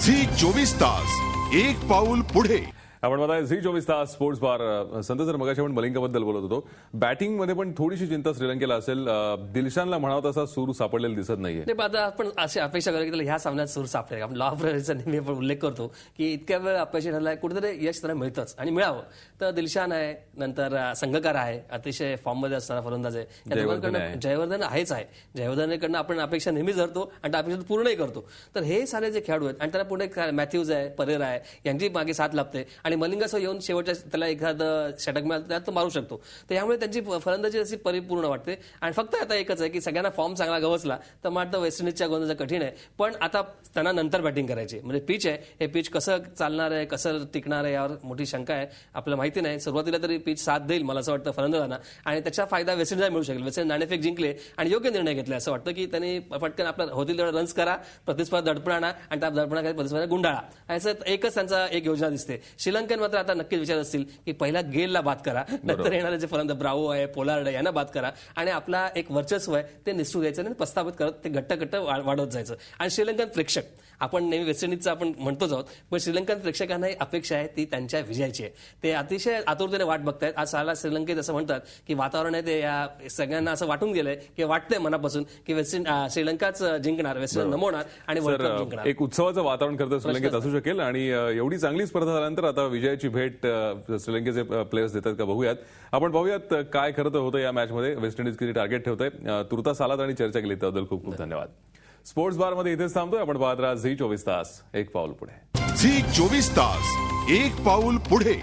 Zee 24 तास एक पाऊल पुढे। आपण बघताय झी 24 तास स्पोर्ट्स बार। संत सर मगाशी आपण मलिंगाबद्दल बोलत होतो। बॅटिंग मध्ये पण थोडीशी चिंता श्रीलंकेला असेल। दिलशानला म्हणावा तसा सूर सापडलेला दिसत नाहीये। नाही, आता आपण अशी अपेक्षा करू की त्याला ह्या सामन्यात सूर सापडेल। आपण लॉ ऑफ रेलचा नेहमी आपण उल्लेख करतो की इतक्या वेळ अपयशी ठरलाय, कुठेतरी यश त्यांना मिळतंच आणि मिळावं। तर दिलशान आहे, नंतर संघकार आहे, अतिशय फॉर्ममध्ये असणारा फलंदाज आहे, या दोघांकडनं जयवर्धन आहेच आहे। जयवर्धनकडनं आपण अपेक्षा नेहमीच धरतो आणि त्या अपेक्षा पूर्णही करतो। तर हे सारे जे खेळाडू आहेत आणि त्याला पुढे मॅथ्यूज आहे, परेरा आहे, यांची मागे साथ लाभते आणि मलिंगासह येऊन शेवटच्या त्याला एखादं षटक मिळालं त्यात तो मारू शकतो। तर यामुळे त्यांची फलंदाजी अशी परिपूर्ण वाटते आणि फक्त आता एकच आहे की सगळ्यांना फॉर्म चांगला गवसला तर मला वाटतं वेस्ट इंडिजच्या गोंधळाचं कठीण आहे। पण आता त्यांना नंतर बॅटिंग करायची, म्हणजे पिच आहे, हे पिच कसं चालणार आहे, कसं टिकणार आहे यावर मोठी शंका आहे। आपल्याला माहिती नाही, सुरुवातीला तरी पिच साथ देईल मला असं वाटतं फलंदाजांना आणि त्याचा फायदा वेस्ट इंडिजला मिळू शकेल। वेस्ट इंडिज नाणेफेक जिंकले आणि योग्य निर्णय घेतले असं वाटतं की त्यांनी पटकन आपल्या होतील तेवढं रन्स करा, प्रतिस्पर्धा दडपण आणा आणि त्या दडपणाखाली प्रतिस्पर्धा गुंडाळा, असं एकच त्यांचा एक योजना दिसते। श्रीलंकेन मात्र आता नक्कीच विचार असतील की पहिला गेलला बाद करा, नंतर येणारे जे फलंदाज ब्रावो आहे, पोलार्ड आहे यांना बाद करा आणि आपला एक वर्चस्व आहे ते निसटू द्यायचं आणि प्रस्थापित करत ते घट्ट वाढवत जायचं। आणि श्रीलंकन प्रेक्षक, आपण नेहमी वेस्ट इंडिजचं आपण म्हणतोच आहोत, पण श्रीलंकन प्रेक्षकांना अपेक्षा आहे ती त्यांच्या विजयाची आहे। ते अतिशय आतुरतेने वाट बघतायत। आज साला श्रीलंकेत असं म्हणतात की वातावरण आहे ते या सगळ्यांना असं वाटून गेलंय की वाटतंय मनापासून की श्रीलंकाच जिंकणार, वेस्ट इंडिज नमवणार आणि वर्ल्ड कप जिंकणार। एक उत्सवाचं वातावरण खरं श्रीलंकेत असू शकेल आणि एवढी चांगली स्पर्धा झाल्यानंतर आता विजयाची भेट श्रीलंकेचे प्लेयर्स देतात का बघूयात। आपण पाहूयात काय खरं तर होतं या मॅचमध्ये। वेस्ट इंडिज किती टार्गेट ठेवतंय, तुर्तास आलात आणि चर्चा केली त्याबद्दल खूप खूप धन्यवाद। स्पोर्ट्स बार मध्ये इथेच थांबतोय। आपण पाहत राहा झी 24 तास एक पाऊल पुढे। झी 24 तास एक पाऊल पुढे।